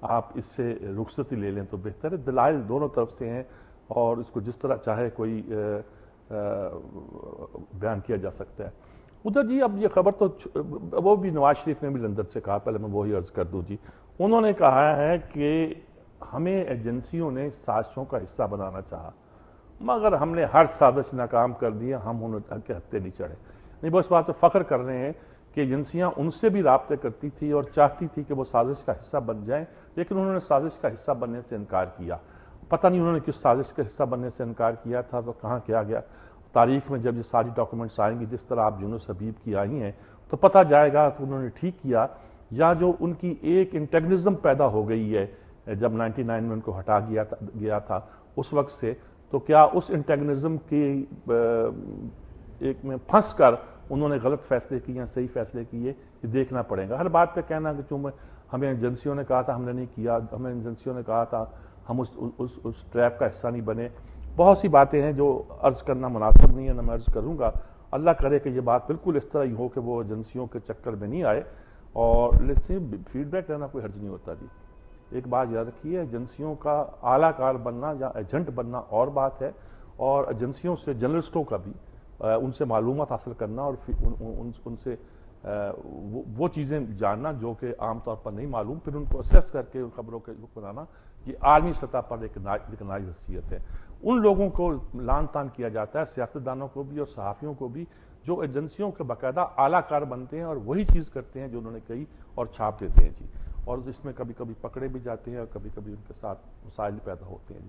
آپ اس سے رخصتی لے لیں تو بہتر ہے. دلائل دونوں طرف سے ہیں اور اس کو جس طرح چاہے کوئی بیان کیا جا سکتا ہے. ادھر جی اب یہ خبر تو وہ بھی نواز شریف نے بھی لندن سے کہا, پہلے میں وہی عرض کر دوں جی. انہوں نے کہا ہے کہ ہمیں ایجنسیوں نے سازشوں کا حصہ بنانا چاہا مگر ہم نے ہر سازش ناکام کر دی, ہم ان کے ہتھے نہیں چڑھے. نہیں, وہ اس بات پہ فخر کر رہے ہیں کہ ایجنسیاں ان سے بھی رابطے کرتی تھی اور چاہتی تھی کہ وہ سازش کا حصہ بن جائیں, لیکن انہوں نے سازش کا حصہ بننے سے انکار کیا. پتہ نہیں انہوں نے کس سازش کا حصہ بننے سے انکار کیا تھا تو کہاں کیا گیا. تاریخ میں جب یہ ساری ڈاکومنٹس آئیں گی جس طرح آپ یونس حبیب کی آئی ہیں تو پتہ جائے گا کہ انہوں نے ٹھیک کیا یا جو ان کی ایک انٹیگنزم پیدا ہو گئی ہے جب 99 میں ان کو ہٹا گیا تھا اس وقت سے, تو کیا اس انٹیگنزم کی ایک میں پھنس کر انہوں نے غلط فیصلے کیے یا صحیح فیصلے کیے, یہ دیکھنا پڑے گا. ہر بات پہ کہنا کہ چوں ہمیں ایجنسیوں نے کہا تھا ہم نے نہیں کیا, ہمیں ایجنسیوں نے کہا تھا ہم اس ٹریپ کا حصہ نہیں بنے, بہت سی باتیں ہیں جو عرض کرنا مناسب نہیں ہے, نہ میں عرض کروں گا. اللہ کرے کہ یہ بات بالکل اس طرح ہی ہو کہ وہ ایجنسیوں کے چکر میں نہیں آئے, اور فیڈ بیک لینا کوئی حرج نہیں ہوتا جی. ایک بات یاد رکھیے, ایجنسیوں کا اعلیٰ کار بننا یا ایجنٹ بننا اور بات ہے, اور ایجنسیوں سے جرنلسٹوں کا بھی ان سے معلومات حاصل کرنا اور ان سے وہ چیزیں جاننا جو کہ عام طور پر نہیں معلوم, پھر ان کو اسیس کر کے ان خبروں کے بنانا, یہ عالمی سطح پر ایک نائز حیثیت ہے. ان لوگوں کو لان تان کیا جاتا ہے, سیاستدانوں کو بھی اور صحافیوں کو بھی, جو ایجنسیوں کے باقاعدہ اعلیٰ کار بنتے ہیں اور وہی چیز کرتے ہیں جو انہوں نے کہی اور چھاپ دیتے ہیں جی, اور اس میں کبھی کبھی پکڑے بھی جاتے ہیں اور کبھی کبھی ان کے ساتھ مسائل پیدا ہوتے ہیں جی.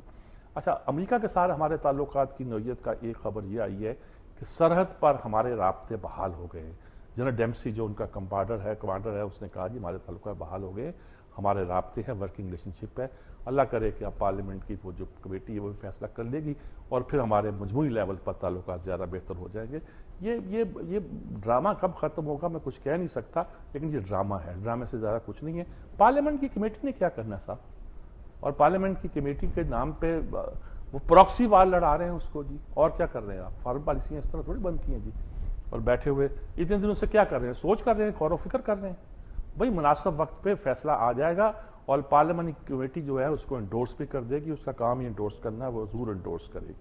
اچھا, امریکہ کے ساتھ ہمارے تعلقات کی نوعیت کا ایک خبر یہ آئی ہے کہ سرحد پر ہمارے رابطے بحال ہو گئے ہیں. جنرل ڈیمسی جو ان کا کمانڈر ہے اس نے کہا جی ہمارے تعلقات بحال ہو گئے, ہمارے رابطے ہیں, ورکنگ ریلیشن شپ ہے. اللہ کرے کہ اب پارلیمنٹ کی وہ جو کمیٹی ہے وہ فیصلہ کر لے گی اور پھر ہمارے مجموعی لیول پر تعلقات زیادہ بہتر ہو جائیں گے. یہ ڈرامہ کب ختم ہوگا میں کچھ کہہ نہیں سکتا, لیکن یہ ڈرامہ ہے, ڈرامے سے زیادہ کچھ نہیں ہے. پارلیمنٹ کی کمیٹی نے کیا کرنا صاحب, اور پارلیمنٹ کی کمیٹی کے نام پہ وہ پراکسی وار لڑا رہے ہیں اس کو جی, اور کیا کر رہے ہیں آپ. فارن پالیسیاں اس طرح تھوڑی بنتی ہیں جی, اور بیٹھے ہوئے اتنے دنوں سے کیا کر رہے ہیں, سوچ کر رہے ہیں, غور و فکر کر رہے ہیں. بھائی مناسب وقت پہ فیصلہ آ جائے گا اور پارلیمنٹ کمیٹی جو ہے اس کو انڈورس بھی کر دے گی, اس کا کام ہی انڈورس کرنا ہے, وہ ضرور انڈورس کرے گی.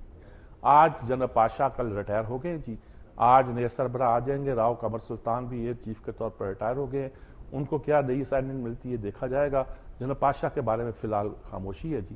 آج جنرل پاشا کل ریٹائر ہو گئے جی, آج نئے سربراہ آ جائیں گے. راؤ قمر سلطان بھی ایئر چیف کے طور پر ریٹائر ہو گئے, ان کو کیا نئی اسائنمنٹ ملتی ہے دیکھا جائے گا. جنرل پاشا کے بارے میں فی الحال خاموشی ہے جی,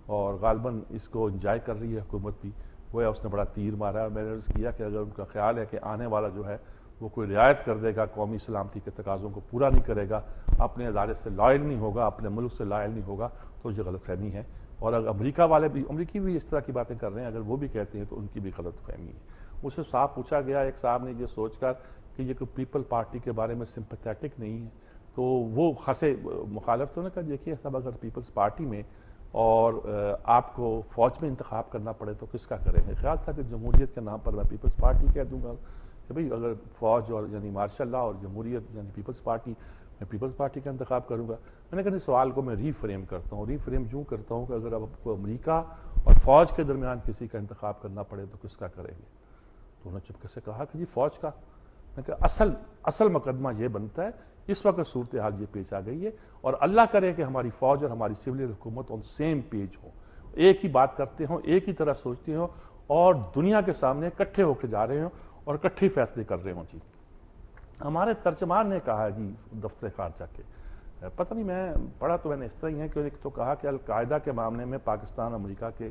اور غالباً اس کو انجوائے کر رہی ہے حکومت بھی. وہ اس نے بڑا تیر مارا ہے. میں نے عرض کیا کہ اگر ان کا خیال ہے کہ آنے والا جو ہے وہ کوئی رعایت کر دے گا, قومی سلامتی کے تقاضوں کو پورا نہیں کرے گا, اپنے ادارے سے لائل نہیں ہوگا, اپنے ملک سے لائل نہیں ہوگا, تو یہ غلط فہمی ہے. اور اگر امریکی بھی اس طرح کی باتیں کر رہے ہیں, اگر وہ بھی کہتے ہیں تو ان کی بھی غلط فہمی ہے. مجھ سے صاف پوچھا گیا ایک صاحب نے یہ سوچ کر کہ یہ کوئی پیپل پارٹی کے بارے میں سمپیتھیٹک نہیں ہے, تو وہ ہنسے مخالف. تو نے کہا دیکھیے صاحب, اگر پیپلز پارٹی میں اور آپ کو فوج میں انتخاب کرنا پڑے تو کس کا کریں گے. خیال تھا کہ جمہوریت کے نام پر میں پیپلز پارٹی کہہ دوں گا کہ بھئی اگر فوج اور یعنی مارشل لا اور جمہوریت یعنی پیپلز پارٹی, میں پیپلز پارٹی کا انتخاب کروں گا. میں نے کہا سوال کو میں ری فریم کرتا ہوں, ری فریم یوں کرتا ہوں کہ اگر اب آپ کو امریکہ اور فوج کے درمیان کسی کا انتخاب کرنا پڑے تو کس کا کریں گے. تو انہوں نے چپکے سے کہا کہ جی فوج کا. میں نے کہا اصل مقدمہ یہ بنتا ہے, اس وقت صورتحال یہ پیش آ گئی ہے, اور اللہ کرے کہ ہماری فوج اور ہماری سول حکومت آن سیم پیج ہو, ایک ہی بات کرتے ہوں, ایک ہی طرح سوچتے ہوں, اور دنیا کے سامنے اکٹھے ہو کے جا رہے ہوں اور اکٹھے فیصلے کر رہے ہوں جی. ہمارے ترجمان نے کہا جی دفتر خارجہ کے, پتہ نہیں میں پڑھا تو میں نے اس طرح ہی ہے کہ ایک تو کہا کہ القاعدہ کے معاملے میں پاکستان امریکہ کے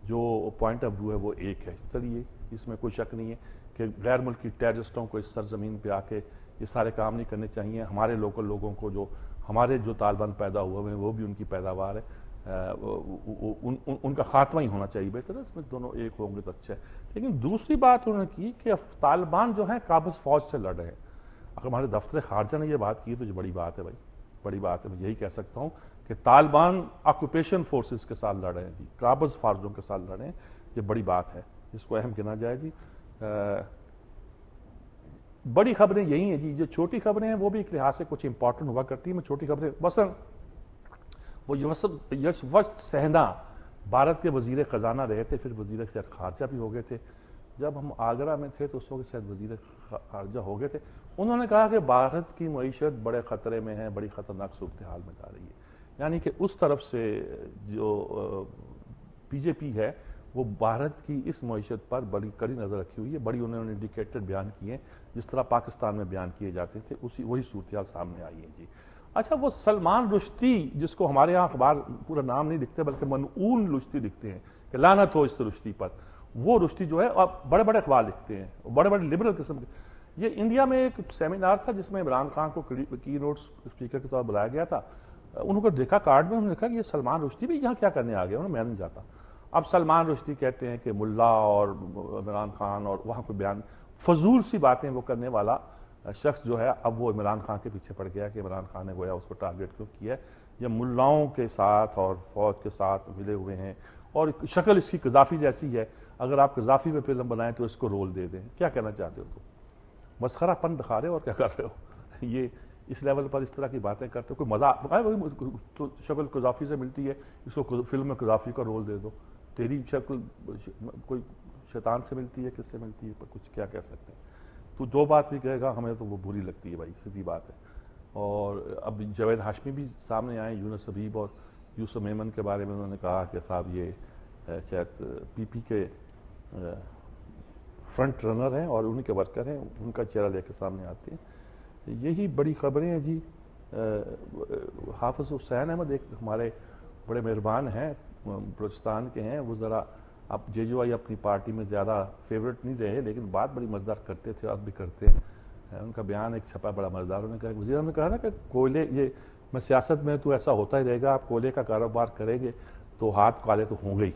جو پوائنٹ آف ویو ہے وہ ایک ہے. چلیے اس میں کوئی شک نہیں ہے کہ غیر ملکی ٹیررسٹوں کو اس سرزمین پہ آ کے یہ سارے کام نہیں کرنے چاہیے. ہمارے لوکل لوگوں کو جو ہمارے جو طالبان پیدا ہوئے ہیں وہ بھی ان کی پیداوار ہے, ان کا خاتمہ ہی ہونا چاہیے بہتر ہے. اس میں دونوں ایک ہوں گے تو اچھا ہے. لیکن دوسری بات انہوں نے کی کہ طالبان جو ہیں قابض فوج سے لڑ رہے ہیں. اگر ہمارے دفتر خارجہ نے یہ بات کی تو یہ بڑی بات ہے بھائی, بڑی بات ہے. میں یہی کہہ سکتا ہوں کہ طالبان آکوپیشن فورسز کے ساتھ لڑ رہے ہیں جی, قابض فوجوں کے ساتھ لڑ رہے ہیں. یہ بڑی بات ہے, اس کو اہم گنا جائے جی. بڑی خبریں یہی ہیں جی, جو چھوٹی خبریں ہیں وہ بھی ایک لحاظ سے کچھ امپورٹنٹ ہوا کرتی ہیں. میں چھوٹی خبریں مثلا وہ یشوش سہنا بھارت کے وزیر خزانہ رہے تھے, پھر وزیر خارجہ بھی ہو گئے تھے. جب ہم آگرہ میں تھے تو اس وقت شاید وزیر خارجہ ہو گئے تھے. انہوں نے کہا کہ بھارت کی معیشت بڑے خطرے میں ہے, بڑی خطرناک صورتحال میں جا رہی ہے. یعنی کہ اس طرف سے جو بی جے پی ہے وہ بھارت کی اس معیشت پر بڑی کڑی نظر رکھی ہوئی ہے، بڑی انہوں نے انڈیکیٹر بیان کیے ہیں جس طرح پاکستان میں بیان کیے جاتے تھے، وہی صورتحال سامنے آئی ہے جی۔ اچھا، وہ سلمان رشدی جس کو ہمارے یہاں اخبار پورا نام نہیں لکھتے بلکہ منعون رشدی لکھتے ہیں کہ لعنت ہو اس رشدی پر، وہ رشدی جو ہے اب بڑے بڑے اخبار لکھتے ہیں، بڑے بڑے لبرل قسم کے۔ یہ انڈیا میں ایک سیمینار تھا جس میں عمران خان کو کی نوٹ اسپیکر کے طور پر بلایا گیا تھا، انہوں کو دیکھا کارڈ میں، انہوں نے کہا کہ یہ سلمان رشدی بھی یہاں کیا کرنے آ گیا، میں نہیں جاتا۔ اب سلمان رشدی کہتے ہیں کہ ملا اور عمران خان اور وہاں کوئی بیان فضول سی باتیں وہ کرنے والا شخص جو ہے اب وہ عمران خان کے پیچھے پڑ گیا کہ عمران خان نے گویا اس کو ٹارگٹ کیوں کیا ہے، یہ ملاؤں کے ساتھ اور فوج کے ساتھ ملے ہوئے ہیں، اور شکل اس کی قذافی جیسی ہے، اگر آپ قذافی میں فلم بنائیں تو اس کو رول دے دیں۔ کیا کہنا چاہتے ہو تم؟ مسخرہ پن دکھا رہے ہو اور کیا کر رہے ہو؟ یہ اس لیول پر اس طرح کی باتیں کرتے ہو، کوئی مزاق تو شکل قذافی سے ملتی ہے، اس کو فلم میں قذافی کا رول دے دو، تیری شکل کوئی شیطان سے ملتی ہے، کس سے ملتی ہے، پر کچھ کیا کہہ سکتے ہیں۔ تو جو بات بھی کہے گا ہمیں تو وہ بری لگتی ہے بھائی، سیدھی بات ہے۔ اور اب جاوید ہاشمی بھی سامنے آئے، یونس حبیب اور یوسف میمن کے بارے میں انہوں نے کہا کہ صاحب یہ شاید پی پی کے فرنٹ رنر ہیں اور انہی کے ورکر ہیں، ان کا چہرہ لے کے سامنے آتے ہیں۔ یہی بڑی خبریں ہیں جی۔ حافظ حسین احمد ایک ہمارے بڑے مہربان ہیں، بلوچستان کے ہیں، وہ ذرا اب جے جو آئی اپنی پارٹی میں زیادہ فیورٹ نہیں رہے لیکن بات بڑی مزدار کرتے تھے، اب بھی کرتے ہیں۔ ان کا بیان ایک چھپا بڑا مزدار، انہوں نے کہا، وزیر اعظم نے کہا نا کہ کوئلے، یہ میں سیاست میں تو ایسا ہوتا ہی رہے گا، آپ کوئلے کا کاروبار کریں گے تو ہاتھ کالے تو ہوں گے ہی۔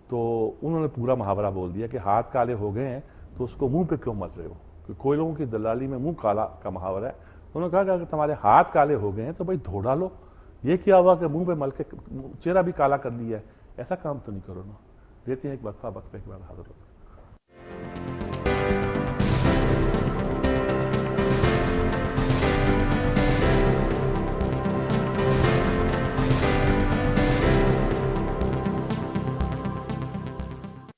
تو انہوں نے پورا محاورہ بول دیا کہ ہاتھ کالے ہو گئے ہیں تو اس کو منہ پہ کیوں مر رہے ہو، کہ کوئلوں کی دلالی میں منہ کالا کا محاورہ ہے۔ انہوں نے کہا کہ اگر تمہارے ہاتھ کالے ہو گئے ہیں تو بھائی دھو ڈالو، یہ کیا ہوا کہ منہ پہ مل کے چہرہ بھی کالا کر لیا ہے، ایسا کام تو نہیں کرو نا۔ دیتے ہیں ایک وقفہ، وقفے کے بعد حاضر ہوتا ہے۔